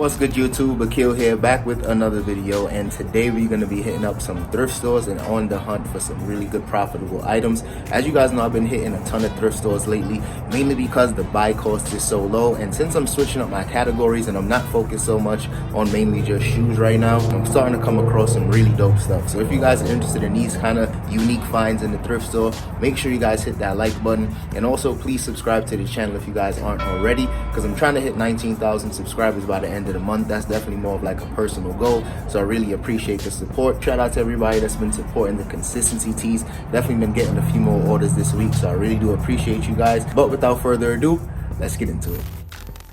What's good, YouTube? Akil here, back with another video, and today we're going to be hitting up some thrift stores and on the hunt for some really good profitable items. As you guys know, I've been hitting a ton of thrift stores lately, mainly because the buy cost is so low, and since I'm switching up my categories and I'm not focused so much on mainly just shoes right now, I'm starting to come across some really dope stuff. So if you guys are interested in these kind of unique finds in the thrift store, make sure you guys hit that like button, and also please subscribe to the channel if you guys aren't already, because I'm trying to hit 19,000 subscribers by the end of the month. That's definitely more of like a personal goal, so I really appreciate the support. Shout out to everybody that's been supporting the consistency tees. Definitely been getting a few more orders this week, so I really do appreciate you guys. But without further ado, let's get into it.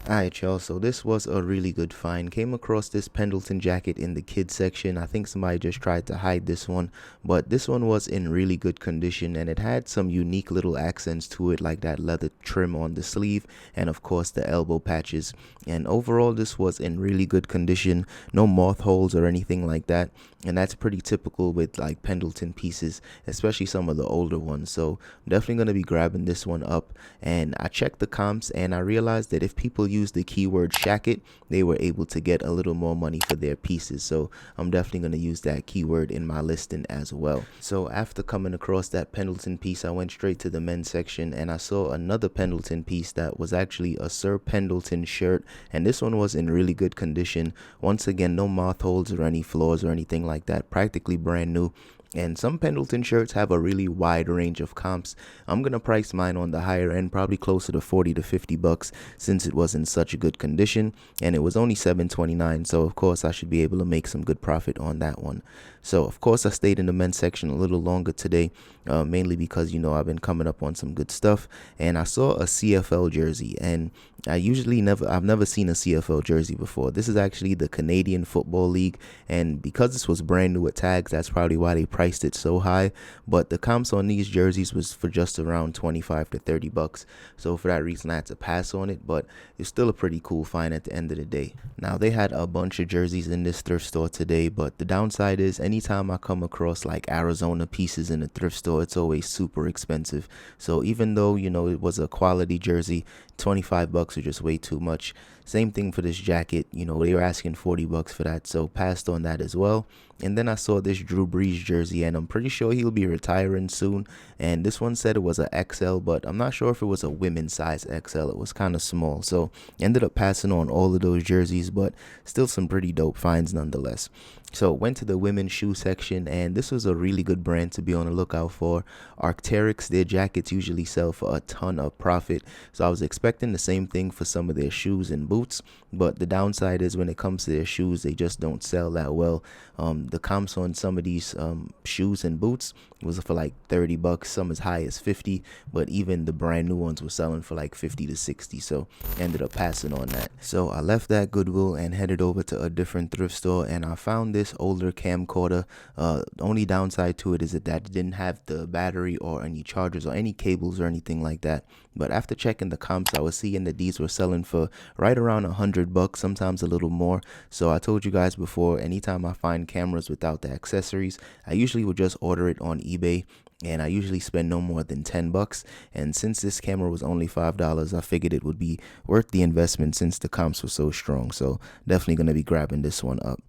Alright, y'all, so this was a really good find. Came across this Pendleton jacket in the kids section. I think somebody just tried to hide this one, but this one was in really good condition, and it had some unique little accents to it, like that leather trim on the sleeve and of course the elbow patches. And overall, this was in really good condition, no moth holes or anything like that, and that's pretty typical with like Pendleton pieces, especially some of the older ones. So I'm definitely going to be grabbing this one up. And I checked the comps and I realized that if people use the keyword shacket, they were able to get a little more money for their pieces. So I'm definitely going to use that keyword in my listing as well. So after coming across that Pendleton piece, I went straight to the men's section and I saw another Pendleton piece that was actually a Sir Pendleton shirt, and this one was in really good condition. Once again, no moth holes or any flaws or anything like that, practically brand new. And some Pendleton shirts have a really wide range of comps. I'm gonna price mine on the higher end, probably closer to 40 to 50 bucks, since it was in such a good condition, and it was only $7.29. So of course I should be able to make some good profit on that one. So of course I stayed in the men's section a little longer today, mainly because, you know, I've been coming up on some good stuff, and I saw a CFL jersey, and I've never seen a CFL jersey before. This is actually the Canadian Football League, and because this was brand new with tags, that's probably why they priced it so high. But the comps on these jerseys was for just around 25 to 30 bucks. So for that reason, I had to pass on it, but it's still a pretty cool find at the end of the day. Now, they had a bunch of jerseys in this thrift store today, but the downside is anytime I come across like Arizona pieces in a thrift store, it's always super expensive. So even though, you know, it was a quality jersey, 25 bucks was just way too much. Same thing for this jacket, you know, they were asking 40 bucks for that, so passed on that as well. And then I saw this Drew Brees jersey, and I'm pretty sure he'll be retiring soon, and this one said it was a XL, but I'm not sure if it was a women's size XL. It was kind of small, so ended up passing on all of those jerseys, but still some pretty dope finds nonetheless. So went to the women's shoe section, and this was a really good brand to be on the lookout for. Arc'teryx, their jackets usually sell for a ton of profit, so I was expecting the same thing for some of their shoes and boots, but the downside is when it comes to their shoes, they just don't sell that well. The comps on some of these shoes and boots was for like 30 bucks, some as high as 50, but even the brand new ones were selling for like 50 to 60, so ended up passing on that. So I left that Goodwill and headed over to a different thrift store, and I found this older camcorder. The only downside to it is that it didn't have the battery or any chargers or any cables or anything like that. But after checking the comps, I was seeing that these were selling for right around 100 bucks, sometimes a little more. So I told you guys before, anytime I find cameras without the accessories, I usually would just order it on eBay, and I usually spend no more than 10 bucks. And since this camera was only $5, I figured it would be worth the investment since the comps were so strong. So definitely going to be grabbing this one up.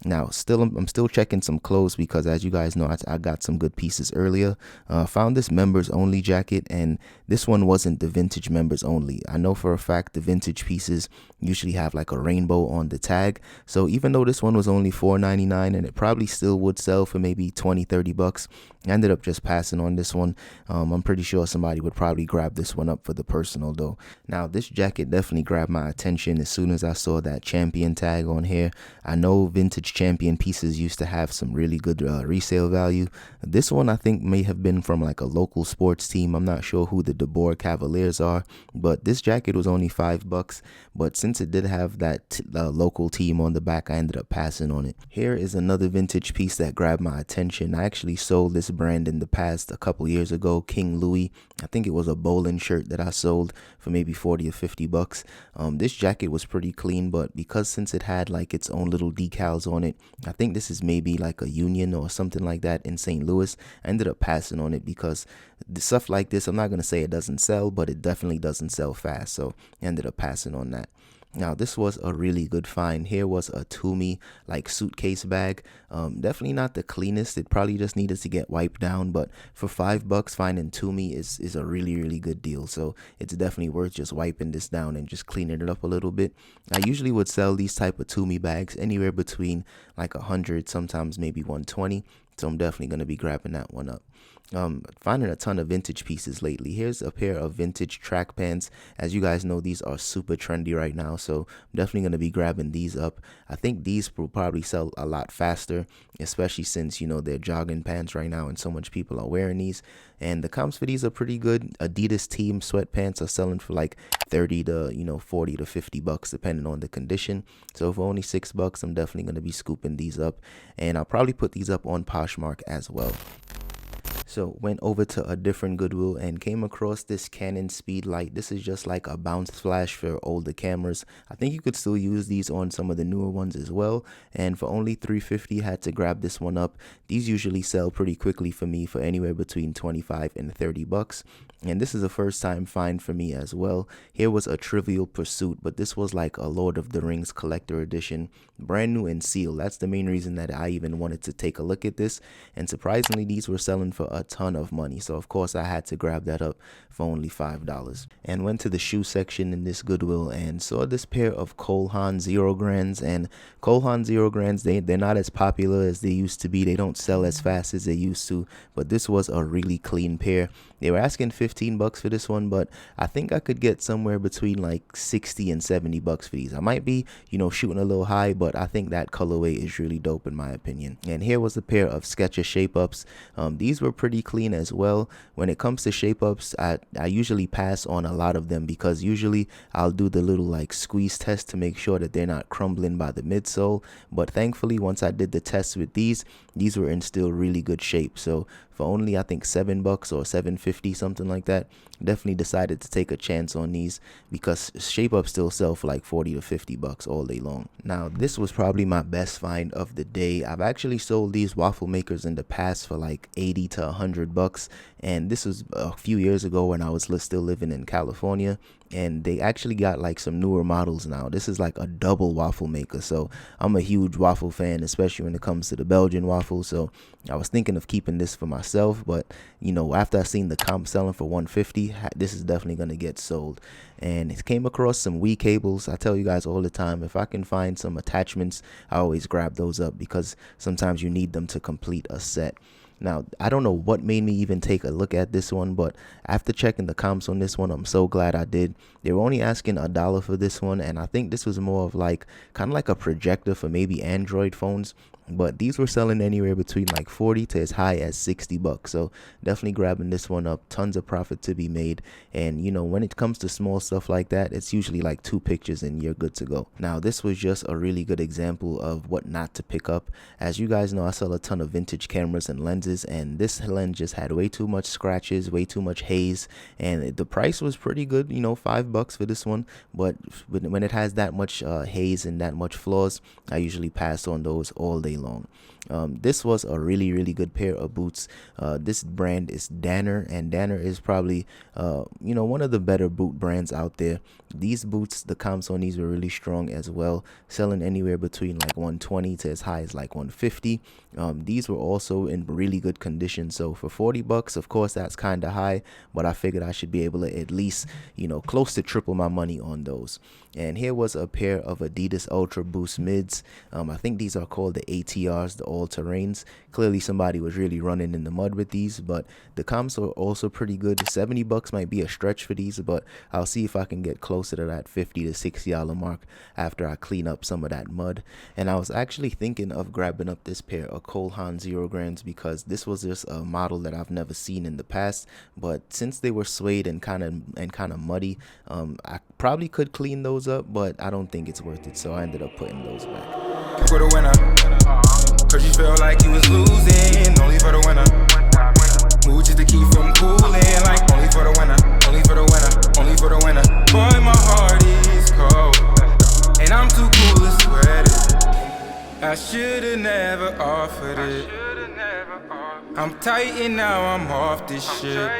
Now, I'm still checking some clothes because, as you guys know, I got some good pieces earlier. Found this members only jacket, and this one wasn't the vintage members only. I know for a fact the vintage pieces usually have like a rainbow on the tag. So even though this one was only $4.99 and it probably still would sell for maybe 20-30 bucks, I ended up just passing on this one. I'm pretty sure somebody would probably grab this one up for the personal though. Now, this jacket definitely grabbed my attention as soon as I saw that champion tag on here. I know vintage champion pieces used to have some really good resale value. This one I think may have been from like a local sports team. I'm not sure who the DeBoer Cavaliers are, but this jacket was only $5. But since it did have that local team on the back, I ended up passing on it. Here is another vintage piece that grabbed my attention. I actually sold this brand in the past a couple years ago, King Louis. I think it was a bowling shirt that I sold for maybe 40 or 50 bucks. This jacket was pretty clean, but since it had like its own little decals on on it. I think this is maybe like a Union or something like that in St. Louis. I ended up passing on it because the stuff like this, I'm not going to say it doesn't sell, but it definitely doesn't sell fast. So I ended up passing on that. Now, this was a really good find. Here was a Tumi like suitcase bag. Definitely not the cleanest. It probably just needed to get wiped down, but for $5 finding Tumi is a really good deal. So it's definitely worth just wiping this down and just cleaning it up a little bit. I usually would sell these type of Tumi bags anywhere between like 100, sometimes maybe 120. So I'm definitely going to be grabbing that one up. Finding a ton of vintage pieces lately. Here's a pair of vintage track pants. As you guys know, these are super trendy right now, so I'm definitely going to be grabbing these up. I think these will probably sell a lot faster, especially since, you know, they're jogging pants right now and so much people are wearing these. And the comps for these are pretty good. Adidas team sweatpants are selling for like 30 to, you know, 40 to $50 depending on the condition. So for only $6, I'm definitely going to be scooping these up, and I'll probably put these up on Poshmark as well. So went over to a different Goodwill and came across this Canon Speedlight. This is just like a bounce flash for older cameras. I think you could still use these on some of the newer ones as well. And for only $3.50, had to grab this one up. These usually sell pretty quickly for me for anywhere between $25 and $30. And this is a first time find for me as well. Here was a Trivial Pursuit, but this was like a Lord of the Rings collector edition, brand new and sealed. That's the main reason that I even wanted to take a look at this. And surprisingly, these were selling for a ton of money. So of course I had to grab that up for only $5. And went to the shoe section in this Goodwill and saw this pair of Cole Haan Zero Grands. And Cole Haan Zero Grands, they're not as popular as they used to be. They don't sell as fast as they used to, but this was a really clean pair. They were asking $15 for this one, but I think I could get somewhere between like $60 and $70 for these. I might be, you know, shooting a little high, but I think that colorway is really dope in my opinion. And here was a pair of Skechers shape ups. These were pretty clean as well. When it comes to shape ups, I usually pass on a lot of them because usually I'll do the little like squeeze test to make sure that they're not crumbling by the midsole. But thankfully, once I did the test with these were in still really good shape. So for only I think $7 or $7.50, something like that, definitely decided to take a chance on these because shape ups still sell for like $40 to $50 all day long. Now this was probably my best find of the day. I've actually sold these waffle makers in the past for like $80 to $100, and this was a few years ago when I was still living in California. And they actually got like some newer models now. This is like a double waffle maker, so I'm a huge waffle fan, especially when it comes to the Belgian waffle. So I was thinking of keeping this for myself, but you know, after I seen the comp selling for $150, this is definitely gonna get sold. And it came across some Wii cables. I tell you guys all the time, if I can find some attachments, I always grab those up because sometimes you need them to complete a set. Now, I don't know what made me even take a look at this one, but after checking the comps on this one, I'm so glad I did. They were only asking $1 for this one, and I think this was more of like kind of like a projector for maybe Android phones. But these were selling anywhere between like $40 to as high as $60. So definitely grabbing this one up. Tons of profit to be made. And you know, when it comes to small stuff like that, it's usually like 2 pictures and you're good to go. Now this was just a really good example of what not to pick up. As you guys know, I sell a ton of vintage cameras and lenses, and this lens just had way too much scratches, way too much haze, and the price was pretty good, you know, $5 for this one. But when it has that much haze and that much flaws, I usually pass on those all day long. This was a really good pair of boots. This brand is Danner, and Danner is probably you know, one of the better boot brands out there. These boots, the comps on these were really strong as well, selling anywhere between like $120 to as high as like $150. These were also in really good condition, so for $40, of course that's kind of high, but I figured I should be able to at least, you know, close to triple my money on those. And here was a pair of Adidas Ultra Boost mids. I think these are called the ATRs, the all-terrains. Clearly somebody was really running in the mud with these, but the comps are also pretty good. $70 might be a stretch for these, but I'll see if I can get closer to that $50 to $60 mark after I clean up some of that mud. And I was actually thinking of grabbing up this pair of Cole Haan Zero Grands because this was just a model that I've never seen in the past, but since they were suede and kind of muddy, I probably could clean those up, but I don't think it's worth it, so I ended up putting those back. For the winner, cause you felt like you was losing, only for the winner. Move just to keep from cooling, like only for the winner, only for the winner, only for the winner. Boy, my heart is cold, and I'm too cool to sweat it. I should offered it. I'm tight and now I'm off this shit.